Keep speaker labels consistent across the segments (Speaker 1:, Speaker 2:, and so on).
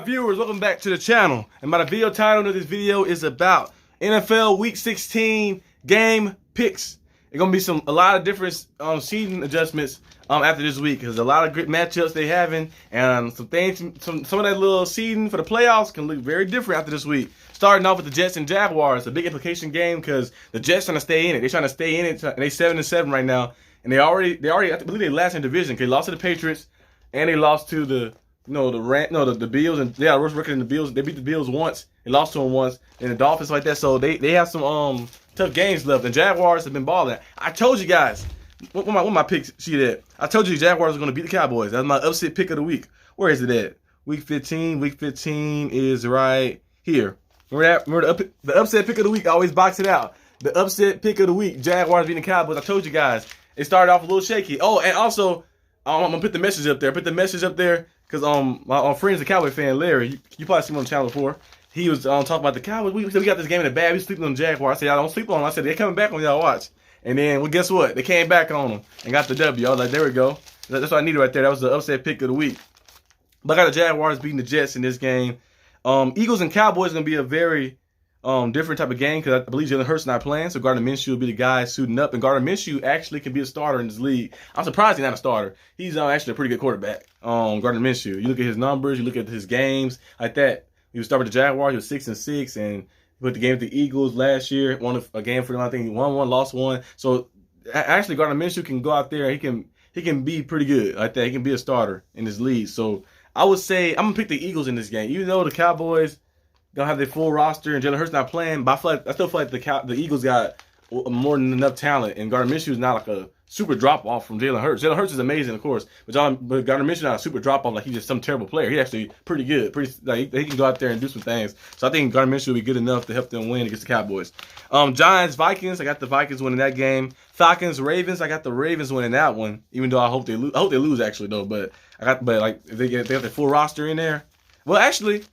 Speaker 1: Viewers, welcome back to the channel. And the video title of this video is about NFL Week 16 game picks. There's gonna be a lot of different seeding adjustments after this week because a lot of great matchups they having, and some of that little seeding for the playoffs can look very different after this week. Starting off with the Jets and Jaguars, a big implication game because the Jets trying to stay in it. They're trying to stay in it, and they 7-7 right now, and they already I believe they last in division because they lost to the Patriots and they lost to the Bills, and they had a worse record than the Bills. They beat the Bills once, they lost to them once, and the Dolphins like that. So they have some tough games left. And Jaguars have been balling. I told you guys, what my pick sheet at? I told you the Jaguars are going to beat the Cowboys. That's my upset pick of the week. Where is it at? Week 15. Week 15 is right here. Remember the upset pick of the week? I always box it out. The upset pick of the week: Jaguars beating the Cowboys. I told you guys it started off a little shaky. Oh, and also I'm gonna put the message up there. Because my friend's a Cowboy fan, Larry. You probably seen him on the channel before. He was talking about the Cowboys. We said we got this game in the bag. We sleeping on the Jaguars. I said, y'all don't sleep on them. I said, they're coming back on y'all watch. And then, well, guess what? They came back on them and got the W. I was like, there we go. That's what I needed right there. That was the upset pick of the week. But I got the Jaguars beating the Jets in this game. Eagles and Cowboys is going to be a very different type of game because I believe Jalen Hurts not playing. So Gardner Minshew will be the guy suiting up. And Gardner Minshew actually can be a starter in this league. I'm surprised he's not a starter. He's actually a pretty good quarterback. Gardner Minshew. You look at his numbers, you look at his games like that. He was starting with the Jaguars. He was 6-6, and put the game with the Eagles last year. Won a game for them. I think he won one, lost one. So actually, Gardner Minshew can go out there. He can be pretty good like that. He can be a starter in this league. So I would say I'm gonna pick the Eagles in this game, even though the Cowboys don't have their full roster and Jalen Hurts not playing. But I still feel like the Eagles got more than enough talent, and Gardner Minshew is not like a super drop off from Jalen Hurts. Jalen Hurts is amazing, of course, but Gardner Minshew is not a super drop off like he's just some terrible player. He's actually pretty good. He can go out there and do some things. So I think Gardner Minshew will be good enough to help them win against the Cowboys. Giants, Vikings, I got the Vikings winning that game. Falcons, Ravens, I got the Ravens winning that one. Even though I hope they lose. I hope they lose actually though. But if they got their full roster in there. Well, actually,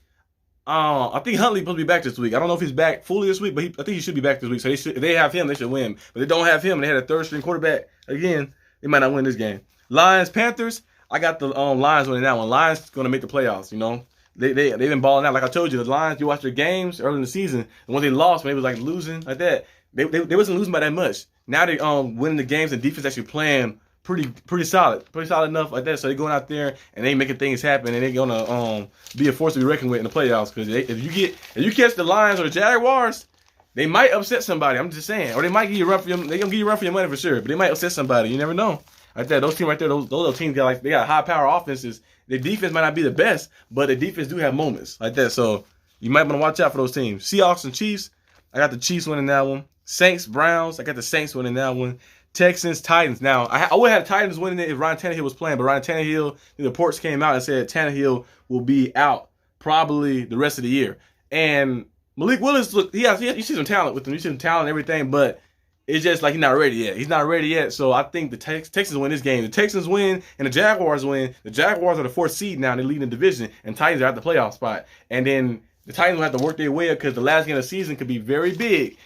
Speaker 1: I think Huntley's supposed to be back this week. I don't know if he's back fully this week, but I think he should be back this week. So if they have him, they should win. But they don't have him, and they had a third-string quarterback. Again, they might not win this game. Lions, Panthers, I got the Lions winning that one. Lions going to make the playoffs, you know. They've been balling out. Like I told you, the Lions, you watch their games early in the season, and when they lost, maybe it was like losing like that. They wasn't losing by that much. Now they winning the games, and defense actually playing pretty solid enough like that. So they're going out there and they making things happen, and they're gonna be a force to be reckoned with in the playoffs. Because if you catch the Lions or the Jaguars, they might upset somebody. I'm just saying, or they might give you a run for your. They're gonna give you a run for your money for sure, but they might upset somebody. You never know. Like that, those teams right there, those little teams they got high power offenses. Their defense might not be the best, but the defense do have moments like that. So you might want to watch out for those teams. Seahawks and Chiefs, I got the Chiefs winning that one. Saints, Browns, I got the Saints winning that one. Texans, Titans. Now, I would have Titans winning it if Ryan Tannehill was playing, but Ryan Tannehill, the reports came out and said Tannehill will be out probably the rest of the year. And Malik Willis, look, you see some talent with him. You see some talent and everything, but it's just like he's not ready yet. He's not ready yet, so I think the Texans win this game. The Texans win and the Jaguars win. The Jaguars are the 4th seed now. They lead the division, and Titans are at the playoff spot. And then the Titans will have to work their way up because the last game of the season could be very big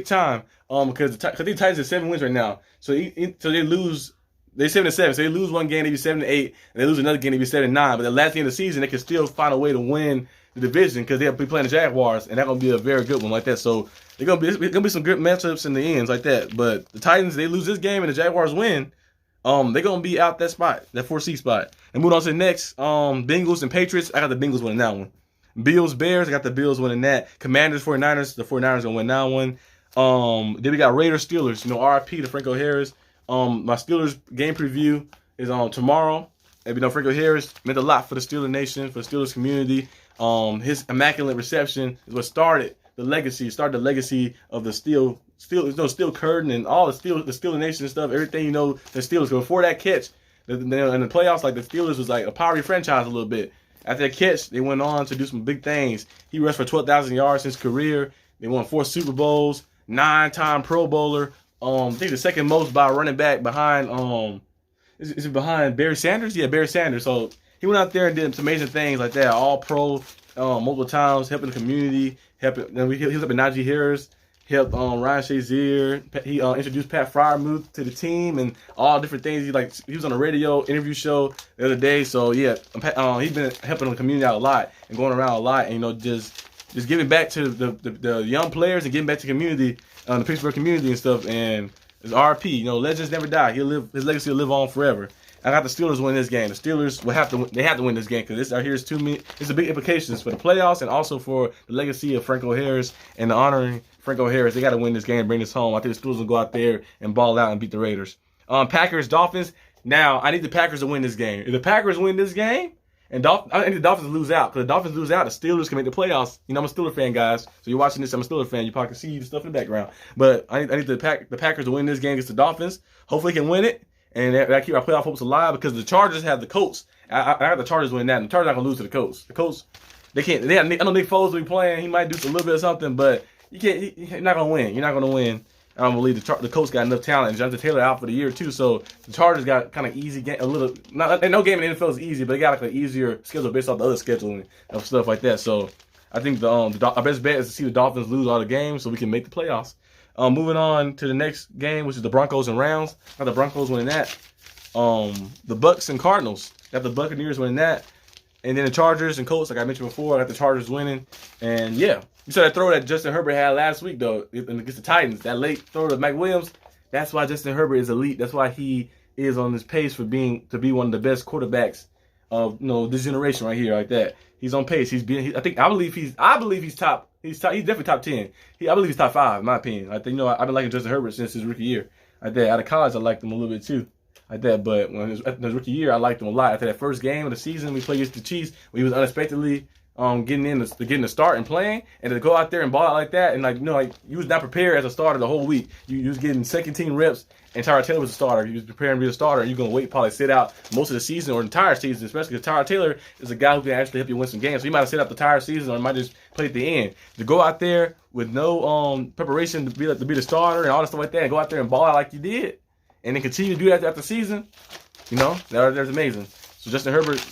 Speaker 1: time. Because the Titans have 7 wins right now, so they lose. They're 7-7, so they lose one game, they be 7-8, and they lose another game, they be 7-9. But the last game of the season, they can still find a way to win the division because they'll be playing the Jaguars, and that's gonna be a very good one like that. So it's gonna be some good matchups in the ends like that. But the Titans, they lose this game, and the Jaguars win. They're gonna be out that spot, that 4th seed spot. And moving on to the next, Bengals and Patriots. I got the Bengals winning that one. Bills, Bears, I got the Bills winning that. Commanders, 49ers, the 49ers gonna win that one. Then we got Raiders, Steelers. You know, RIP to Franco Harris. My Steelers game preview is on tomorrow. And you know, Franco Harris meant a lot for the SteelerNation, for the Steelers community. His immaculate reception is what started the legacy of the steel curtain and all the SteelerNation and stuff. Everything you know, the Steelers. Before that catch, in the playoffs, like the Steelers was like a power franchise a little bit. After that catch, they went on to do some big things. He rushed for 12,000 yards in his career. They won 4 Super Bowls. 9-time Pro Bowler. I think the second most by a running back behind is it behind Barry Sanders? Yeah, Barry Sanders. So he went out there and did some amazing things like that. All pro multiple times, helping the community, he was up in Najee Harris, helped Ryan Shazier. He introduced Pat Fryermuth to the team and all different things. He was on a radio interview show the other day. So yeah, he's been helping the community out a lot and going around a lot, and just giving back to the young players and giving back to the community, the Pittsburgh community and stuff. And it's RP. Legends never die. His legacy will live on forever. I got the Steelers win this game. The Steelers will have to win this game because this right here is it's a big implications for the playoffs and also for the legacy of Franco Harris and the honoring Franco Harris. They got to win this game and bring this home. I think the Steelers will go out there and ball out and beat the Raiders. Packers, Dolphins. Now I need the Packers to win this game. If the Packers win this game and I need the Dolphins to lose out, because the Dolphins lose out, the Steelers can make the playoffs. I'm a Steeler fan, guys. So you're watching this. I'm a Steeler fan. You probably can see the stuff in the background. But I need the Packers to win this game against the Dolphins. Hopefully, they can win it. And that keep our playoff hopes alive because the Chargers have the Colts. I got the Chargers winning that. And the Chargers not gonna lose to the Colts. The Colts, they can't. I know Nick Foles will be playing. He might do a little bit of something, but you can't. You're not gonna win. You're not gonna win. I don't believe the Colts got enough talent. And Jonathan Taylor out for the year too, so the Chargers got kind of easy game. No game in the NFL is easy, but they got like an easier schedule based off the other scheduling of stuff like that. So I think our best bet is to see the Dolphins lose all the games so we can make the playoffs. Moving on to the next game, which is the Broncos and Rams. Got the Broncos winning that. The Bucks and Cardinals. Got the Buccaneers winning that. And then the Chargers and Colts, like I mentioned before, I got the Chargers winning. And yeah, you saw that throw that Justin Herbert had last week, though, against the Titans. That late throw to Mike Williams. That's why Justin Herbert is elite. That's why he is on this pace to be one of the best quarterbacks of this generation right here, like that. He's on pace. I believe he's top. He's definitely top 10. I believe he's top 5 in my opinion. I think I've been liking Justin Herbert since his rookie year. Like that. Out of college, I liked him a little bit too. Like that, but when his rookie year, I liked him a lot. After that first game of the season, we played against the Chiefs, when he was unexpectedly getting the start and playing, and to go out there and ball out like that, and you was not prepared as a starter the whole week. You was getting second team reps, and Tyrod Taylor was a starter. You was preparing to be a starter, and you're gonna probably sit out most of the season or the entire season, especially because Tyrod Taylor is a guy who can actually help you win some games. So you might have sit out the entire season, or you might just play at the end. To go out there with no preparation to be the starter and all that stuff like that, and go out there and ball out like you did, and then continue to do that after the season, that's amazing. So Justin Herbert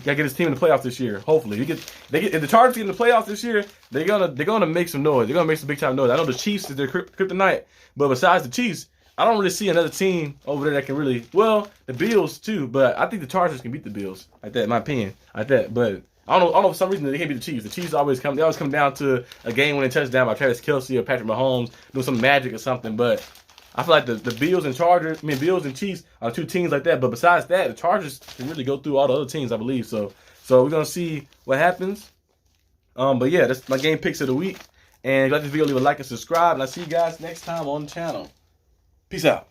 Speaker 1: gotta get his team in the playoffs this year. Hopefully, if the Chargers get in the playoffs this year, they're gonna make some noise. They're gonna make some big time noise. I know the Chiefs is their kryptonite, but besides the Chiefs, I don't really see another team over there that can really. Well, the Bills too, but I think the Chargers can beat the Bills. Like that, in my opinion, like that. But I don't know for some reason they can't beat the Chiefs. The Chiefs always come down to a game-winning touchdown by Travis Kelce or Patrick Mahomes doing some magic or something. But I feel like the Bills and Chiefs are two teams like that. But besides that, the Chargers can really go through all the other teams, I believe. So we're gonna see what happens. But yeah, that's my game picks of the week. And if you like this video, leave a like and subscribe. And I'll see you guys next time on the channel. Peace out.